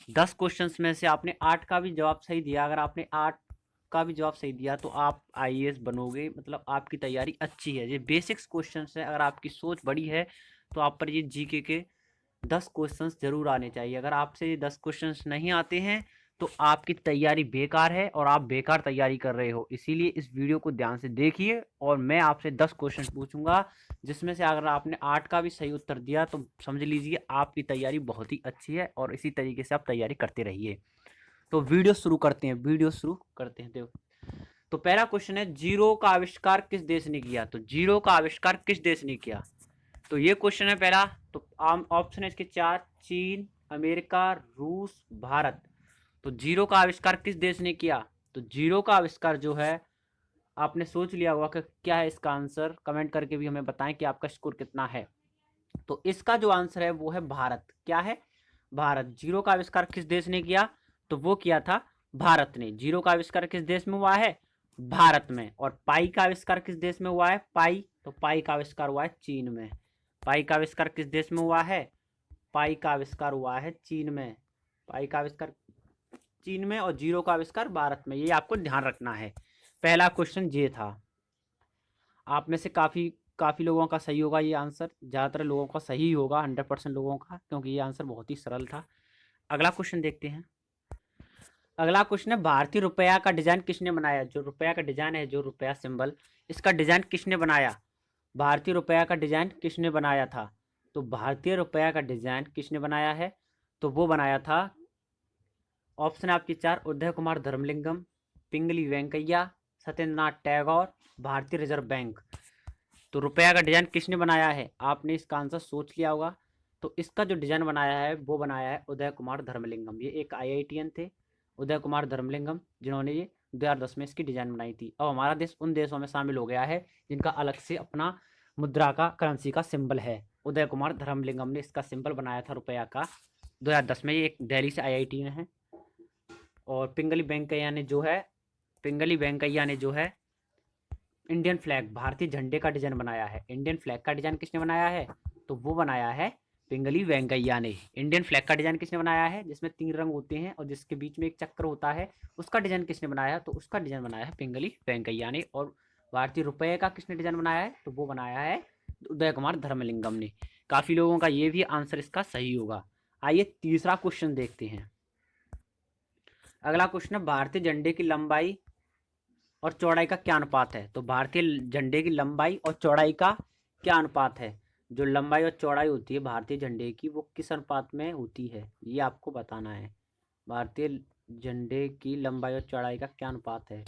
10 questions में से आपने 8 का भी जवाब सही दिया। अगर आपने 8 का भी जवाब सही दिया तो आप आईएएस बनोगे, मतलब आपकी तैयारी अच्छी है। ये बेसिक्स क्वेश्चंस है। अगर आपकी सोच बड़ी है तो आप पर ये जीके के 10 क्वेश्चंस जरूर आने चाहिए। अगर आपसे ये 10 क्वेश्चंस नहीं आते हैं तो आपकी तैयारी बेकार है और आप बेकार तैयारी कर रहे हो। इसीलिए इस वीडियो को ध्यान से देखिए और मैं आपसे 10 क्वेश्चन पूछूंगा, जिसमें से अगर आपने 8 का भी सही उत्तर दिया तो समझ लीजिए आपकी तैयारी बहुत ही अच्छी है और इसी तरीके से आप तैयारी करते रहिए। तो वीडियो शुरू करते हैं। तो पहला क्वेश्चन है, जीरो का आविष्कार किस देश ने किया? तो जीरो का आविष्कार किस देश ने किया? तो ये क्वेश्चन है पहला। तो आम ऑप्शन है इसके चार: चीन, अमेरिका, रूस, भारत। तो जीरो का आविष्कार किस देश ने किया? तो जीरो का आविष्कार जो है, आपने सोच लिया होगा कि क्या है इसका आंसर। कमेंट करके भी हमें बताएं कि आपका स्कोर कितना है। तो इसका जो आंसर है वो है भारत। क्या है? भारत। जीरो का आविष्कार किस देश ने किया? तो वो किया था भारत ने। जीरो का आविष्कार किस देश में हुआ है? भारत में। और पाई का आविष्कार किस देश में हुआ है? पाई, तो पाई का आविष्कार हुआ है चीन में। पाई का आविष्कार किस देश में हुआ है? पाई का आविष्कार हुआ है चीन में। पाई का आविष्कार चीन में और जीरो का आविष्कार भारत में। ये आपको ध्यान रखना है। पहला क्वेश्चन ये था। आप में से काफ़ी काफ़ी लोगों का सही होगा ये आंसर। ज़्यादातर लोगों का सही होगा, 100% लोगों का, क्योंकि ये आंसर बहुत ही सरल था। अगला क्वेश्चन देखते हैं। अगला क्वेश्चन है, भारतीय रुपया का डिजाइन किसने बनाया? जो रुपया का डिजाइन है, जो रुपया सिंबल, इसका डिजाइन किसने बनाया? भारतीय रुपया का डिजाइन किसने बनाया था? तो भारतीय रुपया का डिजाइन किसने बनाया है? तो वो बनाया था, ऑप्शन है आपकी चार: उदय कुमार धर्मलिंगम, पिंगली वेंकैया, सत्येंद्र नाथ टैगोर, भारतीय रिजर्व बैंक। तो रुपया का डिजाइन किसने बनाया है? आपने इसका आंसर सोच लिया होगा। तो इसका जो डिजाइन बनाया है वो बनाया है उदय कुमार धर्मलिंगम। ये एक आईआईटीएन थे, उदय कुमार धर्मलिंगम, जिन्होंने ये 2010 में इसकी डिजाइन बनाई थी। अब हमारा देश उन देशों में शामिल हो गया है जिनका अलग से अपना मुद्रा का, करेंसी का सिंबल है। उदय कुमार धर्मलिंगम ने इसका सिंबल बनाया था रुपया का 2010 में। ये एक दिल्ली से आईआईटी में है। और पिंगली वेंकैया ने जो है इंडियन फ्लैग, भारतीय झंडे का डिजाइन बनाया है। इंडियन फ्लैग का डिजाइन किसने बनाया है? तो वो बनाया है पिंगली वेंकैया ने। इंडियन फ्लैग का डिजाइन किसने बनाया है, जिसमें 3 रंग होते हैं और जिसके बीच में एक चक्र होता है, उसका डिजाइन किसने बनाया है? तो उसका डिजाइन बनाया है पिंगली वेंकैया ने। और भारतीय रुपये का किसने डिजाइन बनाया है? तो वो बनाया है उदय कुमार धर्मलिंगम ने। काफी लोगों का ये भी आंसर इसका सही होगा। आइए तीसरा क्वेश्चन देखते हैं। अगला क्वेश्चन है, भारतीय झंडे की लंबाई और चौड़ाई का क्या अनुपात है? तो भारतीय झंडे की लंबाई और चौड़ाई का क्या अनुपात है? जो लंबाई और चौड़ाई होती है भारतीय झंडे की, वो किस अनुपात में होती है, ये आपको बताना है। भारतीय झंडे की लंबाई और चौड़ाई का क्या अनुपात है?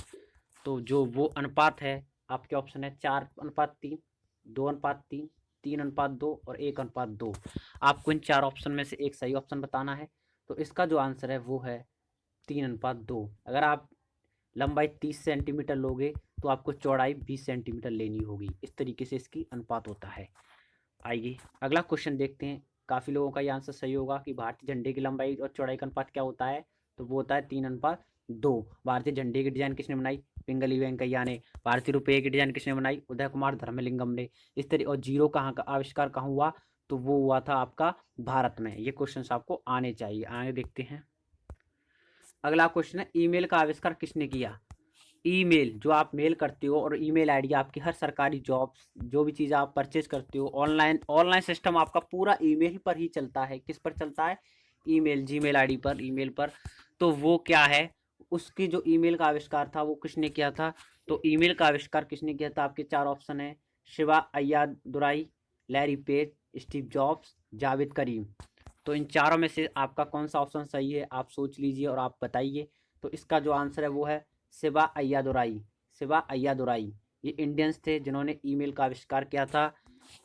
तो जो वो अनुपात है, आपके ऑप्शन है 4:3, 2:3, 3:2 और 1:2। आपको इन 4 ऑप्शन में से एक सही ऑप्शन बताना है। तो इसका जो आंसर है वो है 3:2। अगर आप लंबाई 30 सेंटीमीटर लोगे तो आपको चौड़ाई 20 सेंटीमीटर लेनी होगी। इस तरीके से इसकी अनुपात होता है। आइए अगला क्वेश्चन देखते हैं। काफ़ी लोगों का ये आंसर सही होगा कि भारतीय झंडे की लंबाई और चौड़ाई का अनुपात क्या होता है? तो वो होता है 3:2। भारतीय झंडे की डिजाइन किसने बनाई? पिंगली वेंकैया ने। भारतीय रुपये की डिजाइन किसने बनाई? उदय कुमार धर्मलिंगम ने। इस तरह, और जीरो कहाँ का आविष्कार कहाँ हुआ? तो वो हुआ था आपका भारत में। ये क्वेश्चन आपको आने चाहिए। आगे देखते हैं। अगला क्वेश्चन है, ईमेल का आविष्कार किसने किया? ईमेल, जो आप मेल करते हो, और ईमेल आईडी आपकी हर सरकारी जॉब्स, जो भी चीज़ आप परचेज करते हो, ऑनलाइन ऑनलाइन सिस्टम आपका पूरा ईमेल पर ही चलता है। किस पर चलता है? ईमेल, जीमेल आईडी पर, ईमेल पर। तो वो क्या है, उसकी जो ईमेल का आविष्कार था वो किसने किया था? तो ईमेल का आविष्कार किसने किया था? आपके 4 ऑप्शन है: Shiva Ayyadurai, Larry Page, Steve Jobs, Javed Karim. तो इन चारों में से आपका कौन सा ऑप्शन सही है, आप सोच लीजिए और आप बताइए। तो इसका जो आंसर है वो है शिवा अय्यादुराई। शिवा अय्यादुराई ये इंडियंस थे जिन्होंने ईमेल का आविष्कार किया था।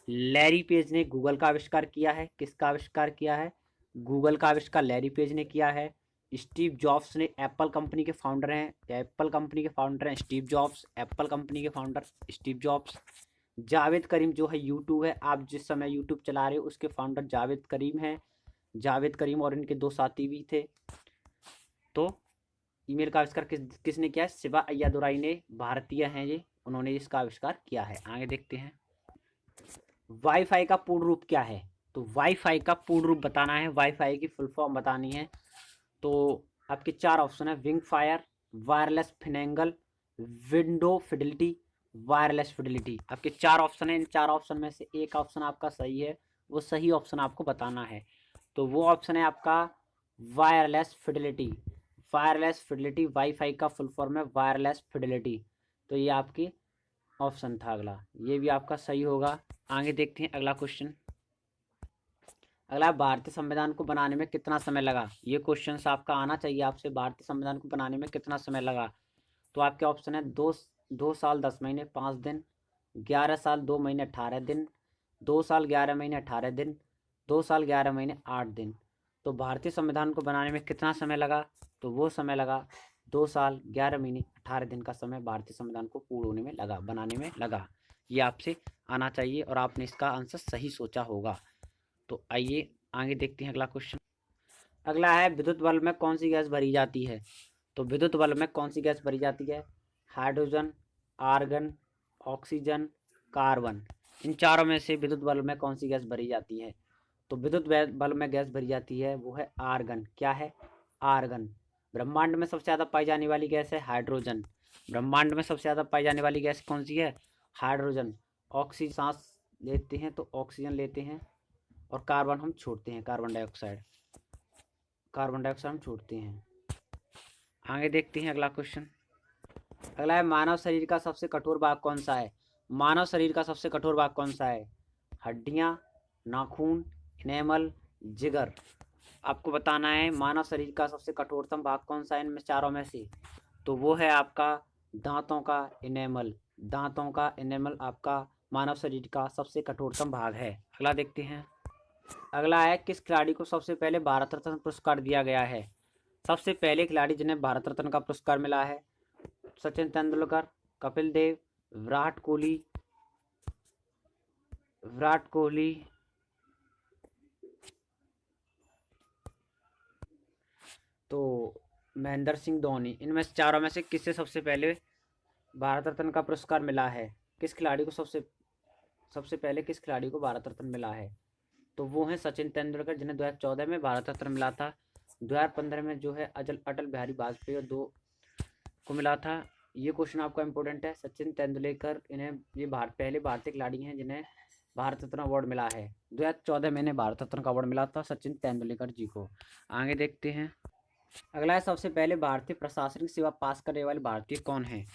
लैरी पेज ने गूगल का आविष्कार किया है। किसका आविष्कार किया है? गूगल का आविष्कार लैरी पेज ने किया है। स्टीव जॉब्स ने, एप्पल कंपनी के फाउंडर हैं, एप्पल कंपनी के फाउंडर हैं स्टीव जॉब्स। एप्पल कंपनी के फाउंडर स्टीव जॉब्स। जावेद करीम जो है यूट्यूब है, आप जिस समय यूट्यूब चला रहे हो, उसके फाउंडर जावेद करीम हैं। जावेद करीम और इनके 2 साथी भी थे। तो ईमेल का आविष्कार किसने किया है? शिवा अय्यादुराई ने। भारतीय हैं ये, उन्होंने इसका आविष्कार किया है। आगे देखते हैं। वाईफाई का पूर्ण रूप क्या है? तो वाईफाई का पूर्ण रूप बताना है, वाईफाई की फुल फॉर्म बतानी है। तो आपके 4 ऑप्शन है, wing fire, wireless finagle, window fidelity, wireless fidelity. आपके 4 ऑप्शन है, इन 4 ऑप्शन में से एक ऑप्शन आपका सही है, वो सही ऑप्शन आपको बताना है। तो वो ऑप्शन है आपका wireless fidelity. Wireless fidelity wifi का फुल फॉर्म है वायरलेस फिडिलिटी। तो ये आपकी ऑप्शन था अगला, ये भी आपका सही होगा। आगे देखते हैं अगला क्वेश्चन। अगला, भारतीय संविधान को बनाने में कितना समय लगा? ये क्वेश्चन आपका आना चाहिए आपसे, भारतीय संविधान को बनाने में कितना समय लगा? तो आपके ऑप्शन है 2 साल 10 महीने 5 दिन, 11 साल 2 महीने 18 दिन, 2 साल 11 महीने 18 दिन, 2 साल 11 महीने 8 दिन। तो भारतीय संविधान को बनाने में कितना समय लगा? तो वो समय लगा 2 साल 11 महीने 18 दिन का समय भारतीय संविधान को पूर्ण होने में लगा, बनाने में लगा। ये आपसे आना चाहिए और आपने इसका आंसर सही सोचा होगा। तो आइए आगे देखते हैं अगला क्वेश्चन। अगला है, विद्युत बल्ब में कौन सी गैस भरी जाती है? तो विद्युत बल्ब में कौन सी गैस भरी जाती है? Hydrogen, argon, oxygen, carbon. इन चारों में से विद्युत बल्ब में कौन सी गैस भरी जाती है? तो विद्युत बल्ब में गैस भरी जाती है वो है आर्गन। क्या है? आर्गन। ब्रह्मांड में सबसे ज़्यादा पाई जाने वाली गैस है हाइड्रोजन। ब्रह्मांड में सबसे ज़्यादा पाई जाने वाली गैस कौन सी है? हाइड्रोजन। ऑक्सीजन सांस लेते हैं तो ऑक्सीजन लेते हैं, और कार्बन हम छोड़ते हैं, कार्बन डाइऑक्साइड। कार्बन डाइऑक्साइड हम छोड़ते हैं। आगे देखते हैं अगला क्वेश्चन। अगला है, मानव शरीर का सबसे कठोर भाग कौन सा है? मानव शरीर का सबसे कठोर भाग कौन सा है? हड्डियां, नाखून, इनेमल, जिगर। आपको बताना है मानव शरीर का सबसे कठोरतम भाग कौन सा है इनमें चारों में से। तो वो है आपका दांतों का इनेमल। दांतों का इनेमल आपका मानव शरीर का सबसे कठोरतम भाग है। अगला देखते हैं। अगला है, किस खिलाड़ी को सबसे पहले भारत रत्न पुरस्कार दिया गया है? सबसे पहले खिलाड़ी जिन्हें भारत रत्न का पुरस्कार मिला है, सचिन तेंदुलकर, कपिल देव, विराट कोहली, विराट कोहली, तो महेंद्र सिंह धोनी। इनमें से चारों में से किससे सबसे पहले भारत रत्न का पुरस्कार मिला है? किस खिलाड़ी को सबसे सबसे पहले किस खिलाड़ी को भारत रत्न मिला है? तो वो हैं सचिन तेंदुलकर, जिन्हें 2014 में भारत रत्न मिला था। 2015 में जो है अटल बिहारी वाजपेयी और दो को मिला था। ये क्वेश्चन आपका इंपॉर्टेंट है। सचिन तेंदुलकर, इन्हें ये पहले भारतीय खिलाड़ी हैं जिन्हें भारत रत्न अवार्ड मिला है। 2014 में इन्हें भारत रत्न का अवार्ड मिला था सचिन तेंदुलकर जी को। आगे देखते हैं। अगला है, सबसे पहले भारतीय प्रशासनिक सेवा पास करने वाले भारतीय कौन है?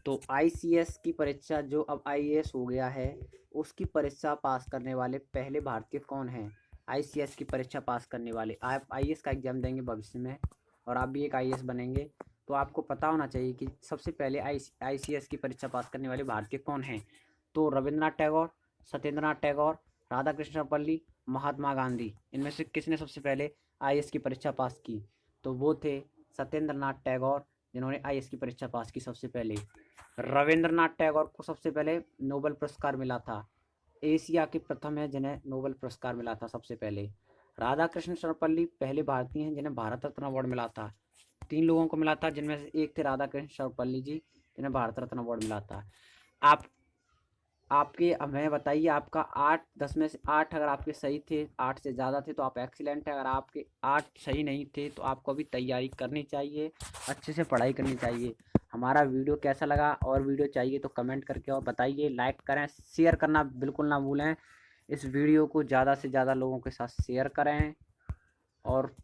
तो आईसीएस की परीक्षा, जो अब आईएएस हो गया है, उसकी परीक्षा पास करने वाले पहले भारतीय कौन हैं? आईसीएस की परीक्षा पास करने वाले। आप आईएएस का एग्जाम देंगे भविष्य में और आप भी एक आईएएस बनेंगे, तो आपको पता होना चाहिए कि सबसे पहले आईसीएस की परीक्षा पास करने वाले भारतीय कौन हैं। तो रविंद्रनाथ टैगोर, सत्येंद्रनाथ टैगोर, राधा कृष्ण सर्वपल्ली, महात्मा गांधी। इनमें से किसने सबसे पहले आईएएस की परीक्षा पास की? तो वो थे सत्येंद्रनाथ टैगोर, जिन्होंने आईएएस की परीक्षा पास की सबसे पहले। रविंद्रनाथ टैगोर को सबसे पहले नोबेल पुरस्कार मिला था। एशिया के प्रथम है जिन्हें नोबेल पुरस्कार मिला था सबसे पहले। राधा कृष्ण सर्वपल्ली पहले भारतीय हैं जिन्हें भारत रत्न अवार्ड मिला था। 3 लोगों को मिला था, जिनमें से एक थे राधा कृष्ण सर्वपल्ली जी, जिन्हें भारत रत्न अवार्ड मिला था। आप आपके हमें बताइए, आपका 8 10 में से 8 अगर आपके सही थे, 8 से ज़्यादा थे तो आप एक्सीलेंट है। अगर आपके 8 सही नहीं थे तो आपको अभी तैयारी करनी चाहिए, अच्छे से पढ़ाई करनी चाहिए। हमारा वीडियो कैसा लगा, और वीडियो चाहिए तो कमेंट करके और बताइए। लाइक करें, शेयर करना बिल्कुल ना भूलें। इस वीडियो को ज़्यादा से ज़्यादा लोगों के साथ शेयर करें और